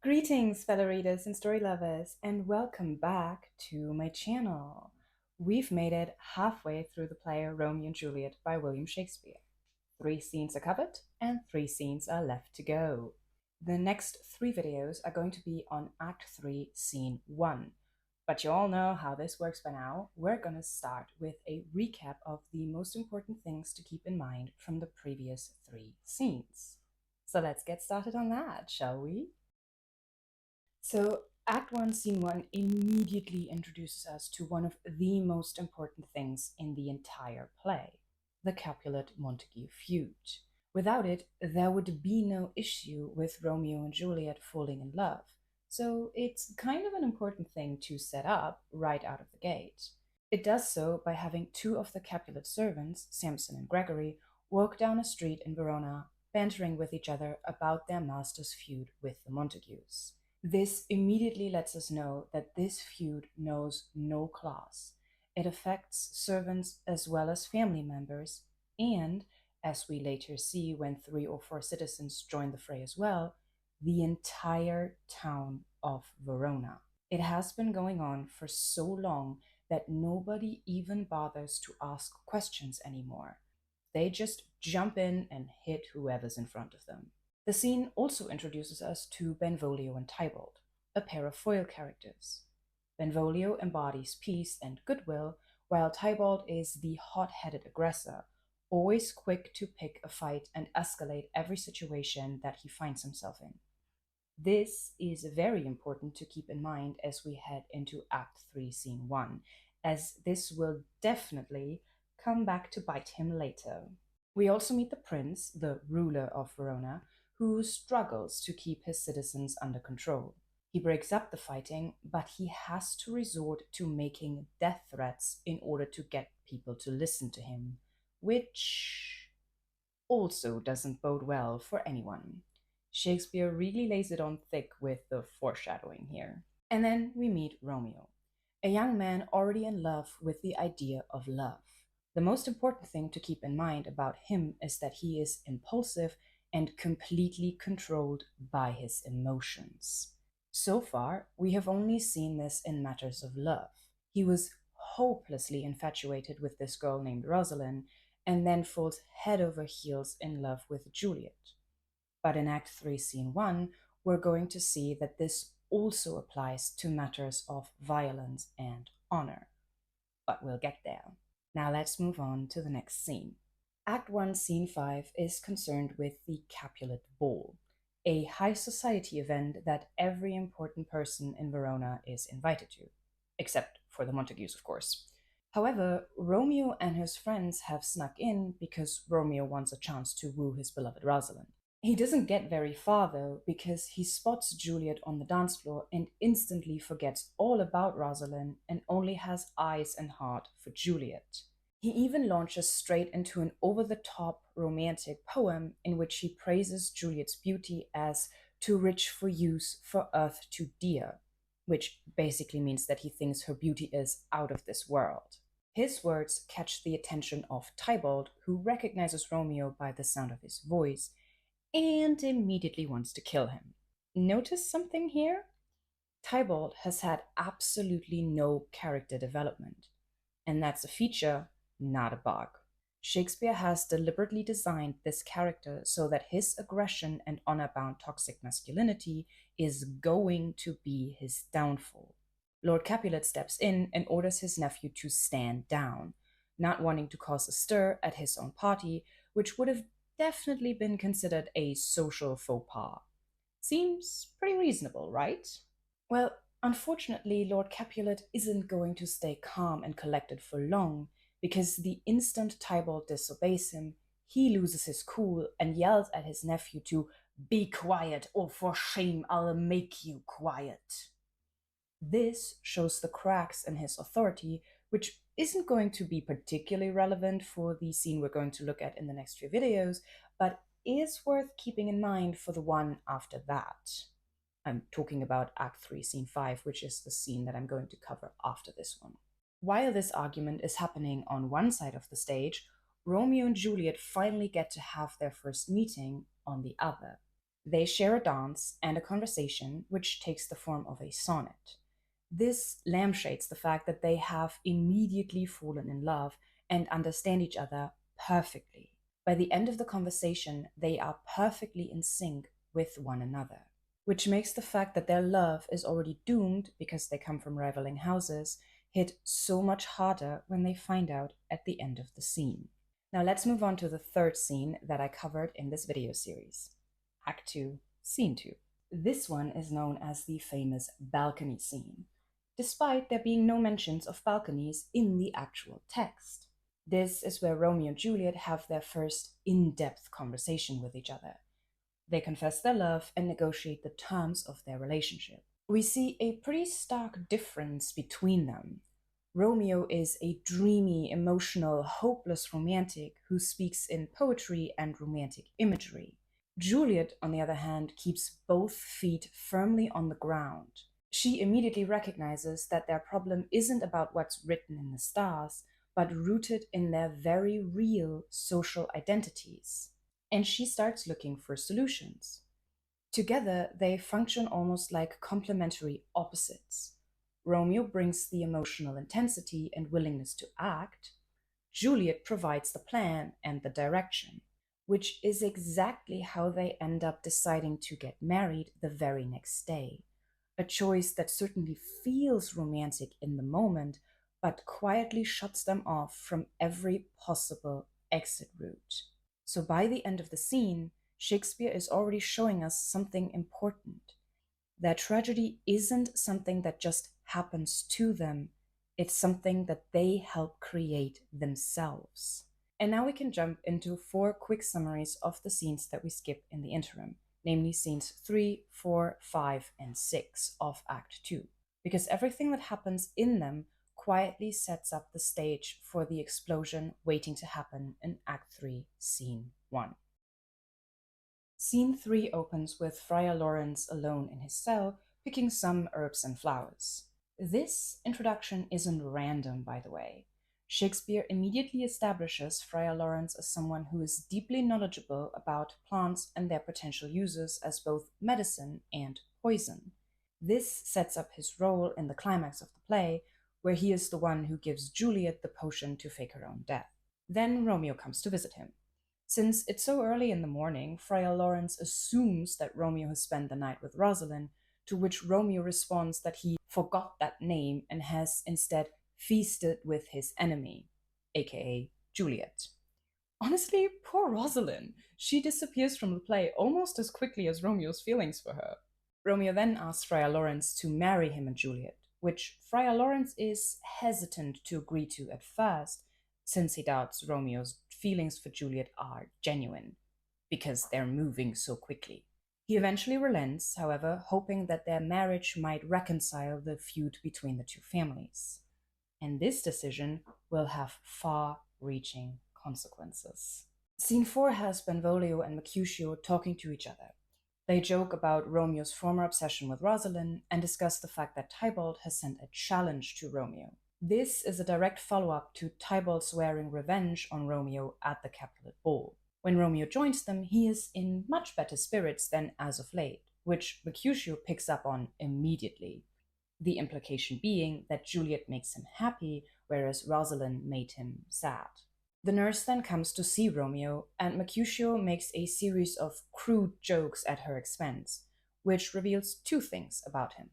Greetings, fellow readers and story lovers, and welcome back to my channel. We've made it halfway through the play Romeo and Juliet by William Shakespeare. 3 scenes are covered, and 3 scenes are left to go. The next 3 videos are going to be on Act 3, Scene 1. But you all know how this works by now. We're going to start with a recap of the most important things to keep in mind from the previous 3 scenes. So let's get started on that, shall we? So, Act 1, Scene 1 immediately introduces us to one of the most important things in the entire play, the Capulet Montague feud. Without it, there would be no issue with Romeo and Juliet falling in love. So, it's kind of an important thing to set up right out of the gate. It does so by having 2 of the Capulet servants, Samson and Gregory, walk down a street in Verona, bantering with each other about their master's feud with the Montagues. This immediately lets us know that this feud knows no class. It affects servants as well as family members, and, as we later see when 3 or 4 citizens join the fray as well, the entire town of Verona. It has been going on for so long that nobody even bothers to ask questions anymore. They just jump in and hit whoever's in front of them. The scene also introduces us to Benvolio and Tybalt, a pair of foil characters. Benvolio embodies peace and goodwill, while Tybalt is the hot-headed aggressor, always quick to pick a fight and escalate every situation that he finds himself in. This is very important to keep in mind as we head into Act 3, Scene 1, as this will definitely come back to bite him later. We also meet the prince, the ruler of Verona, who struggles to keep his citizens under control. He breaks up the fighting, but he has to resort to making death threats in order to get people to listen to him, which also doesn't bode well for anyone. Shakespeare really lays it on thick with the foreshadowing here. And then we meet Romeo, a young man already in love with the idea of love. The most important thing to keep in mind about him is that he is impulsive and completely controlled by his emotions. So far, we have only seen this in matters of love. He was hopelessly infatuated with this girl named Rosalind and then falls head over heels in love with Juliet. But in Act 3, Scene 1, we're going to see that this also applies to matters of violence and honor. But we'll get there. Now let's move on to the next scene. Act 1, Scene 5 is concerned with the Capulet Ball, a high society event that every important person in Verona is invited to, except for the Montagues, of course. However, Romeo and his friends have snuck in because Romeo wants a chance to woo his beloved Rosalind. He doesn't get very far though, because he spots Juliet on the dance floor and instantly forgets all about Rosalind and only has eyes and heart for Juliet. He even launches straight into an over the top romantic poem in which he praises Juliet's beauty as too rich for use, for earth too dear, which basically means that he thinks her beauty is out of this world. His words catch the attention of Tybalt, who recognizes Romeo by the sound of his voice and immediately wants to kill him. Notice something here? Tybalt has had absolutely no character development, and that's a feature, not a bug. Shakespeare has deliberately designed this character so that his aggression and honor-bound toxic masculinity is going to be his downfall. Lord Capulet steps in and orders his nephew to stand down, not wanting to cause a stir at his own party, which would have definitely been considered a social faux pas. Seems pretty reasonable, right? Well, unfortunately, Lord Capulet isn't going to stay calm and collected for long, because the instant Tybalt disobeys him, he loses his cool and yells at his nephew to be quiet, or for shame, I'll make you quiet. This shows the cracks in his authority, which isn't going to be particularly relevant for the scene we're going to look at in the next few videos, but is worth keeping in mind for the one after that. I'm talking about Act 3, Scene 5, which is the scene that I'm going to cover after this one. While this argument is happening on one side of the stage, Romeo and Juliet finally get to have their first meeting on the other. They share a dance and a conversation which takes the form of a sonnet. This lampshades the fact that they have immediately fallen in love and understand each other perfectly. By the end of the conversation, they are perfectly in sync with one another, which makes the fact that their love is already doomed because they come from rivaling houses hit so much harder when they find out at the end of the scene. Now let's move on to the third scene that I covered in this video series. Act 2, Scene 2. This one is known as the famous balcony scene, despite there being no mentions of balconies in the actual text. This is where Romeo and Juliet have their first in-depth conversation with each other. They confess their love and negotiate the terms of their relationship. We see a pretty stark difference between them. Romeo is a dreamy, emotional, hopeless romantic who speaks in poetry and romantic imagery. Juliet, on the other hand, keeps both feet firmly on the ground. She immediately recognizes that their problem isn't about what's written in the stars, but rooted in their very real social identities. And she starts looking for solutions. Together, they function almost like complementary opposites. Romeo brings the emotional intensity and willingness to act. Juliet provides the plan and the direction, which is exactly how they end up deciding to get married the very next day. A choice that certainly feels romantic in the moment, but quietly shuts them off from every possible exit route. So by the end of the scene, Shakespeare is already showing us something important. Their tragedy isn't something that just happens to them, it's something that they help create themselves. And now we can jump into 4 quick summaries of the scenes that we skip in the interim, namely scenes 3, 4, 5, and 6 of Act 2, because everything that happens in them quietly sets up the stage for the explosion waiting to happen in Act 3, Scene 1. Scene 3 opens with Friar Lawrence alone in his cell, picking some herbs and flowers. This introduction isn't random, by the way. Shakespeare immediately establishes Friar Lawrence as someone who is deeply knowledgeable about plants and their potential uses as both medicine and poison. This sets up his role in the climax of the play, where he is the one who gives Juliet the potion to fake her own death. Then Romeo comes to visit him. Since it's so early in the morning, Friar Lawrence assumes that Romeo has spent the night with Rosalind, to which Romeo responds that he forgot that name and has instead feasted with his enemy, aka Juliet. Honestly, poor Rosalind. She disappears from the play almost as quickly as Romeo's feelings for her. Romeo then asks Friar Lawrence to marry him and Juliet, which Friar Lawrence is hesitant to agree to at first, since he doubts Romeo's feelings for Juliet are genuine, because they're moving so quickly. He eventually relents, however, hoping that their marriage might reconcile the feud between the two families. And this decision will have far reaching consequences. Scene 4 has Benvolio and Mercutio talking to each other. They joke about Romeo's former obsession with Rosalind and discuss the fact that Tybalt has sent a challenge to Romeo. This is a direct follow-up to Tybalt swearing revenge on Romeo at the Capulet Ball. When Romeo joins them, he is in much better spirits than as of late, which Mercutio picks up on immediately. The implication being that Juliet makes him happy, whereas Rosalind made him sad. The nurse then comes to see Romeo, and Mercutio makes a series of crude jokes at her expense, which reveals 2 things about him.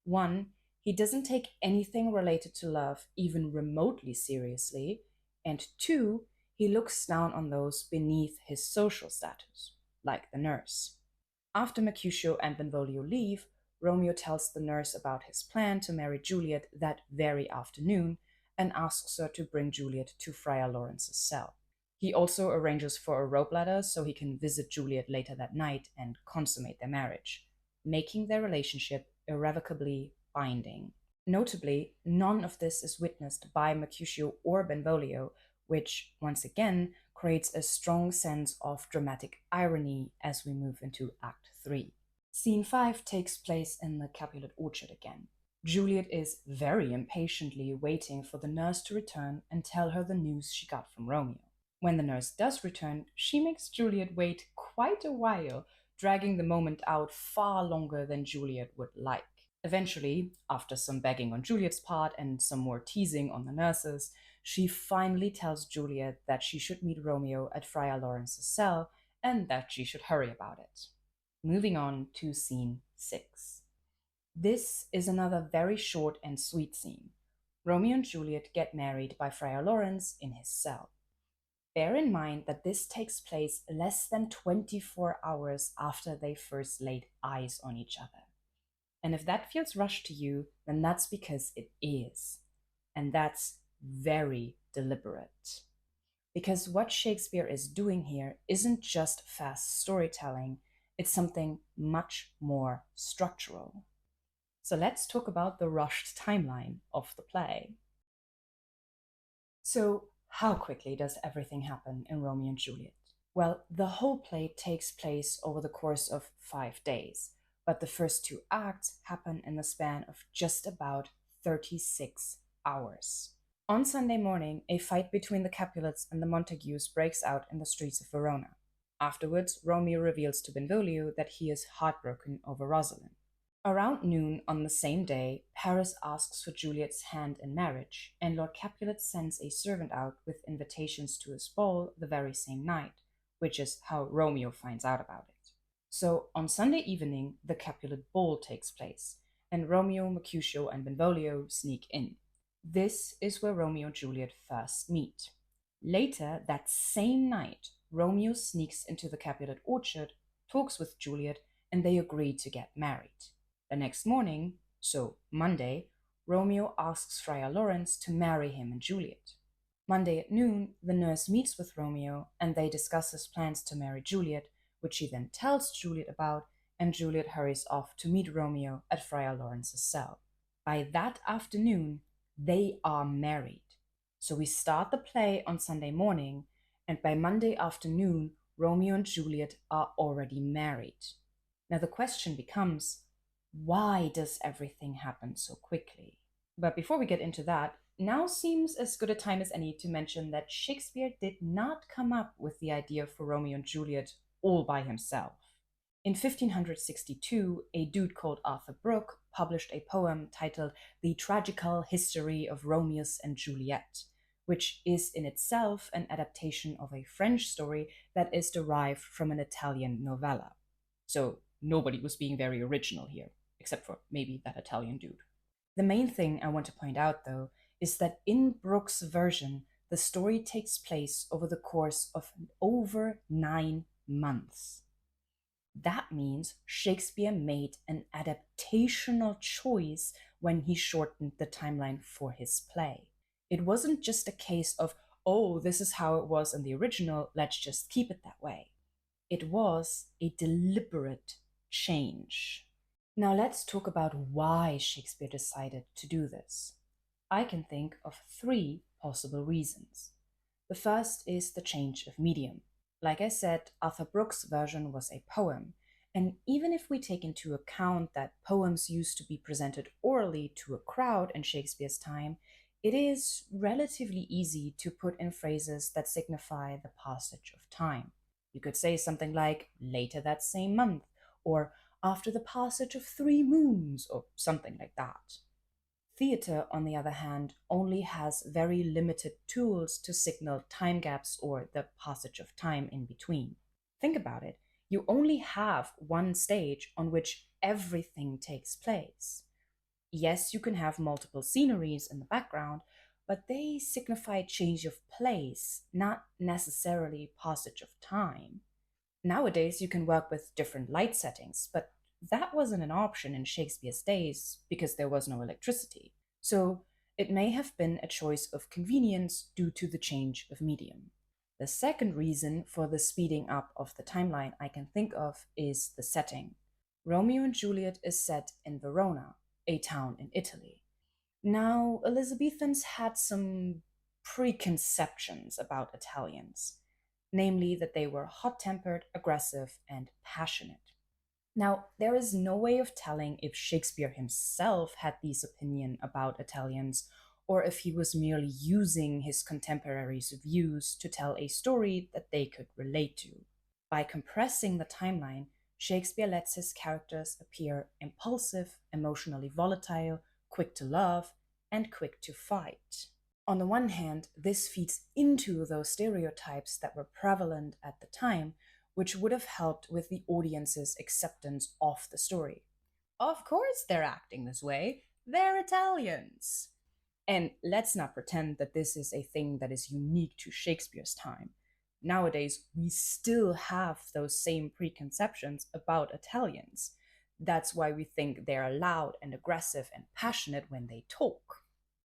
One, he doesn't take anything related to love even remotely seriously, and 2, he looks down on those beneath his social status, like the nurse. After Mercutio and Benvolio leave, Romeo tells the nurse about his plan to marry Juliet that very afternoon and asks her to bring Juliet to Friar Lawrence's cell. He also arranges for a rope ladder so he can visit Juliet later that night and consummate their marriage, making their relationship irrevocably binding. Notably, none of this is witnessed by Mercutio or Benvolio, which, once again, creates a strong sense of dramatic irony as we move into Act 3. Scene 5 takes place in the Capulet orchard again. Juliet is very impatiently waiting for the nurse to return and tell her the news she got from Romeo. When the nurse does return, she makes Juliet wait quite a while, dragging the moment out far longer than Juliet would like. Eventually, after some begging on Juliet's part and some more teasing on the nurses, she finally tells Juliet that she should meet Romeo at Friar Lawrence's cell and that she should hurry about it. Moving on to scene 6. This is another very short and sweet scene. Romeo and Juliet get married by Friar Lawrence in his cell. Bear in mind that this takes place less than 24 hours after they first laid eyes on each other. And if that feels rushed to you, then that's because it is. And that's very deliberate. Because what Shakespeare is doing here isn't just fast storytelling, it's something much more structural. So let's talk about the rushed timeline of the play. So, how quickly does everything happen in Romeo and Juliet? Well, the whole play takes place over the course of 5 days, but the first 2 acts happen in the span of just about 36 hours. On Sunday morning, a fight between the Capulets and the Montagues breaks out in the streets of Verona. Afterwards, Romeo reveals to Benvolio that he is heartbroken over Rosalind. Around noon on the same day, Paris asks for Juliet's hand in marriage, and Lord Capulet sends a servant out with invitations to his ball the very same night, which is how Romeo finds out about it. So on Sunday evening, the Capulet ball takes place, and Romeo, Mercutio, and Benvolio sneak in. This is where Romeo and Juliet first meet. Later that same night, Romeo sneaks into the Capulet orchard, talks with Juliet, and they agree to get married. The next morning, so Monday, Romeo asks Friar Lawrence to marry him and Juliet. Monday at noon, the nurse meets with Romeo and they discuss his plans to marry Juliet, which he then tells Juliet about, and Juliet hurries off to meet Romeo at Friar Lawrence's cell. By that afternoon, they are married. So we start the play on Sunday morning, and by Monday afternoon, Romeo and Juliet are already married. Now the question becomes, why does everything happen so quickly? But before we get into that, now seems as good a time as any to mention that Shakespeare did not come up with the idea for Romeo and Juliet all by himself. In 1562, a dude called Arthur Brooke published a poem titled The Tragical History of Romeo and Juliet, which is in itself an adaptation of a French story that is derived from an Italian novella. So nobody was being very original here, except for maybe that Italian dude. The main thing I want to point out, though, is that in Brooke's version, the story takes place over the course of over 9 months. That means Shakespeare made an adaptational choice when he shortened the timeline for his play. It wasn't just a case of, oh, this is how it was in the original, let's just keep it that way. It was a deliberate change. Now let's talk about why Shakespeare decided to do this. I can think of 3 possible reasons. The first is the change of medium. Like I said, Arthur Brooke's version was a poem, and even if we take into account that poems used to be presented orally to a crowd in Shakespeare's time, it is relatively easy to put in phrases that signify the passage of time. You could say something like, later that same month, or after the passage of 3 moons, or something like that. Theatre, on the other hand, only has very limited tools to signal time gaps or the passage of time in between. Think about it. You only have one stage on which everything takes place. Yes, you can have multiple sceneries in the background, but they signify change of place, not necessarily passage of time. Nowadays, you can work with different light settings, but that wasn't an option in Shakespeare's days because there was no electricity. So it may have been a choice of convenience due to the change of medium. The second reason for the speeding up of the timeline I can think of is the setting. Romeo and Juliet is set in Verona, a town in Italy. Now, Elizabethans had some preconceptions about Italians, namely that they were hot-tempered, aggressive, and passionate. Now, there is no way of telling if Shakespeare himself had these opinions about Italians, or if he was merely using his contemporaries' views to tell a story that they could relate to. By compressing the timeline, Shakespeare lets his characters appear impulsive, emotionally volatile, quick to love, and quick to fight. On the one hand, this feeds into those stereotypes that were prevalent at the time, which would have helped with the audience's acceptance of the story. Of course, they're acting this way. They're Italians. And let's not pretend that this is a thing that is unique to Shakespeare's time. Nowadays, we still have those same preconceptions about Italians. That's why we think they're loud and aggressive and passionate when they talk.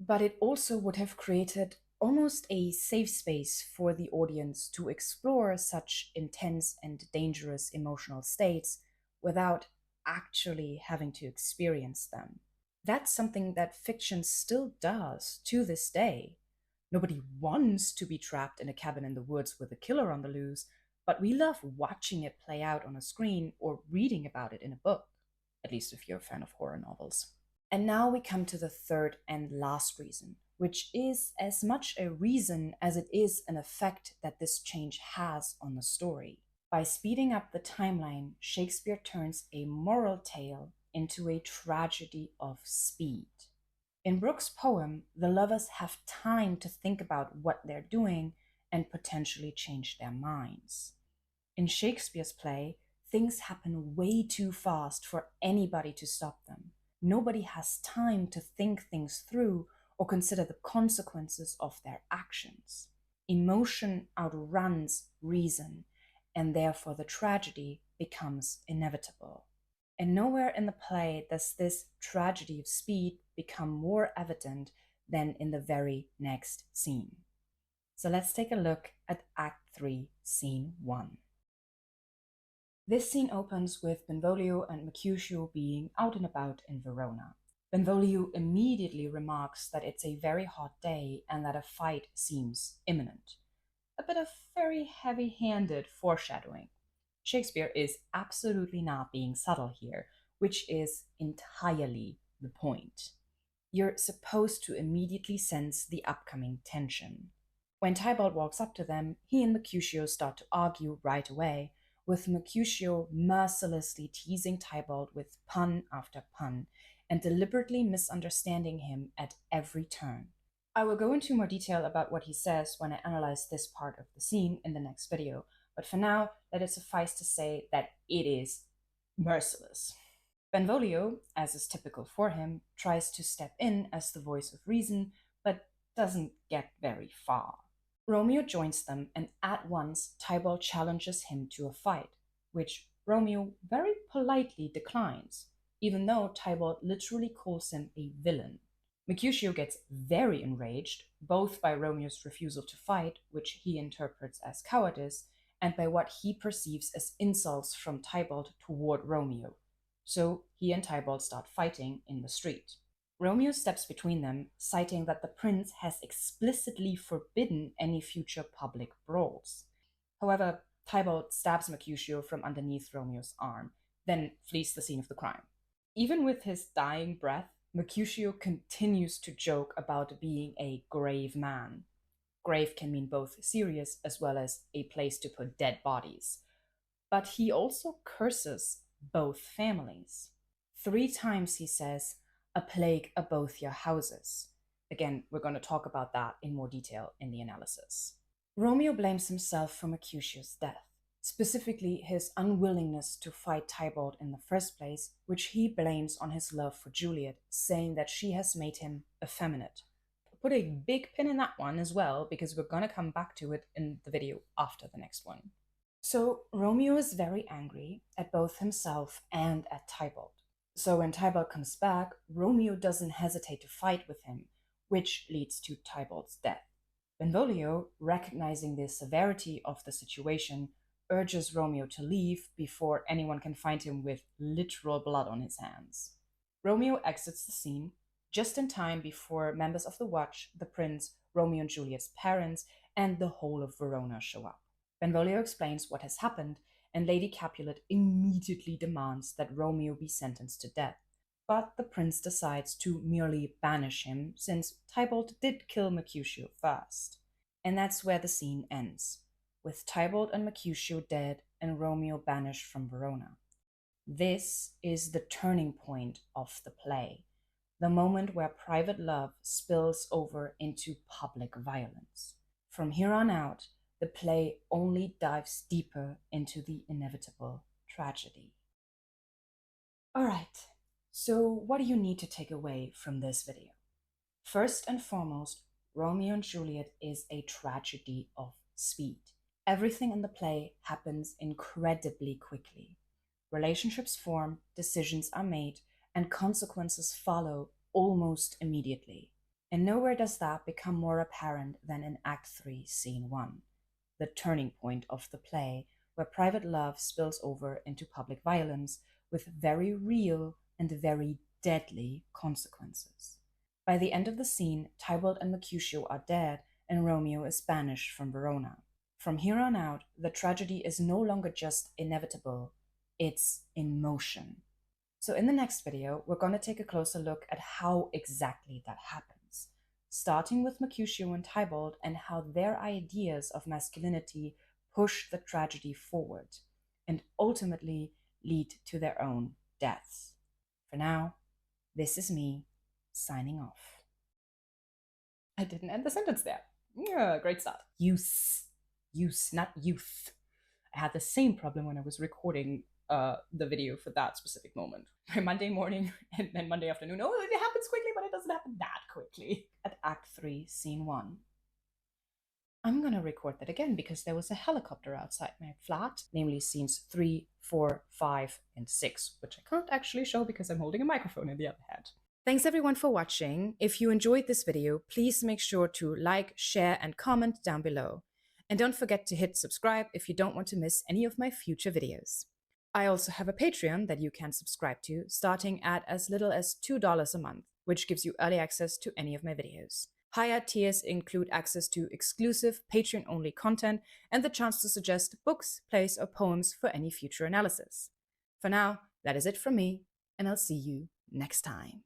But it also would have created almost a safe space for the audience to explore such intense and dangerous emotional states without actually having to experience them. That's something that fiction still does to this day. Nobody wants to be trapped in a cabin in the woods with a killer on the loose, but we love watching it play out on a screen or reading about it in a book, at least if you're a fan of horror novels. And now we come to the third and last reason, which is as much a reason as it is an effect that this change has on the story. By speeding up the timeline, Shakespeare turns a moral tale into a tragedy of speed. In Brooke's poem, the lovers have time to think about what they're doing and potentially change their minds. In Shakespeare's play, things happen way too fast for anybody to stop them. Nobody has time to think things through or consider the consequences of their actions. Emotion outruns reason, and therefore the tragedy becomes inevitable. And nowhere in the play does this tragedy of speed become more evident than in the very next scene. So let's take a look at Act 3, Scene 1. This scene opens with Benvolio and Mercutio being out and about in Verona. Benvolio immediately remarks that it's a very hot day and that a fight seems imminent. A bit of very heavy-handed foreshadowing. Shakespeare is absolutely not being subtle here, which is entirely the point. You're supposed to immediately sense the upcoming tension. When Tybalt walks up to them, he and Mercutio start to argue right away, with Mercutio mercilessly teasing Tybalt with pun after pun and deliberately misunderstanding him at every turn. I will go into more detail about what he says when I analyze this part of the scene in the next video, but for now, let it suffice to say that it is merciless. Benvolio, as is typical for him, tries to step in as the voice of reason, but doesn't get very far. Romeo joins them, and at once Tybalt challenges him to a fight, which Romeo very politely declines, even though Tybalt literally calls him a villain. Mercutio gets very enraged, both by Romeo's refusal to fight, which he interprets as cowardice, and by what he perceives as insults from Tybalt toward Romeo. So he and Tybalt start fighting in the street. Romeo steps between them, citing that the prince has explicitly forbidden any future public brawls. However, Tybalt stabs Mercutio from underneath Romeo's arm, then flees the scene of the crime. Even with his dying breath, Mercutio continues to joke about being a grave man. Grave can mean both serious as well as a place to put dead bodies. But he also curses both families. 3 times he says, "A plague of both your houses." Again, we're going to talk about that in more detail in the analysis. Romeo blames himself for Mercutio's death, specifically his unwillingness to fight Tybalt in the first place, which he blames on his love for Juliet, saying that she has made him effeminate. Put a big pin in that one as well, because we're going to come back to it in the video after the next one. So Romeo is very angry at both himself and at Tybalt. So when Tybalt comes back, Romeo doesn't hesitate to fight with him, which leads to Tybalt's death. Benvolio, recognizing the severity of the situation, urges Romeo to leave before anyone can find him with literal blood on his hands. Romeo exits the scene just in time before members of the Watch, the prince, Romeo and Juliet's parents, and the whole of Verona show up. Benvolio explains what has happened, and Lady Capulet immediately demands that Romeo be sentenced to death. But the prince decides to merely banish him, since Tybalt did kill Mercutio first. And that's where the scene ends, with Tybalt and Mercutio dead and Romeo banished from Verona. This is the turning point of the play, the moment where private love spills over into public violence. From here on out, the play only dives deeper into the inevitable tragedy. All right, so what do you need to take away from this video? First and foremost, Romeo and Juliet is a tragedy of speed. Everything in the play happens incredibly quickly. Relationships form, decisions are made, and consequences follow almost immediately. And nowhere does that become more apparent than in Act 3, Scene 1, the turning point of the play, where private love spills over into public violence with very real and very deadly consequences. By the end of the scene, Tybalt and Mercutio are dead, and Romeo is banished from Verona. From here on out, the tragedy is no longer just inevitable, it's in motion. So in the next video, we're going to take a closer look at how exactly that happens, starting with Mercutio and Tybalt and how their ideas of masculinity push the tragedy forward and ultimately lead to their own deaths. For now, this is me signing off. I didn't end the sentence there. Yeah, great start. Use, not youth. I had the same problem when I was recording the video for that specific moment. My Monday morning and then Monday afternoon. Oh, it happens quickly, but it doesn't happen that quickly. At Act 3, Scene 1. I'm gonna record that again because there was a helicopter outside my flat, namely scenes 3, 4, 5, and 6, which I can't actually show because I'm holding a microphone in the other hand. Thanks everyone for watching. If you enjoyed this video, please make sure to like, share, and comment down below. And don't forget to hit subscribe if you don't want to miss any of my future videos. I also have a Patreon that you can subscribe to, starting at as little as $2 a month, which gives you early access to any of my videos. Higher tiers include access to exclusive Patreon-only content and the chance to suggest books, plays, or poems for any future analysis. For now, that is it from me, and I'll see you next time.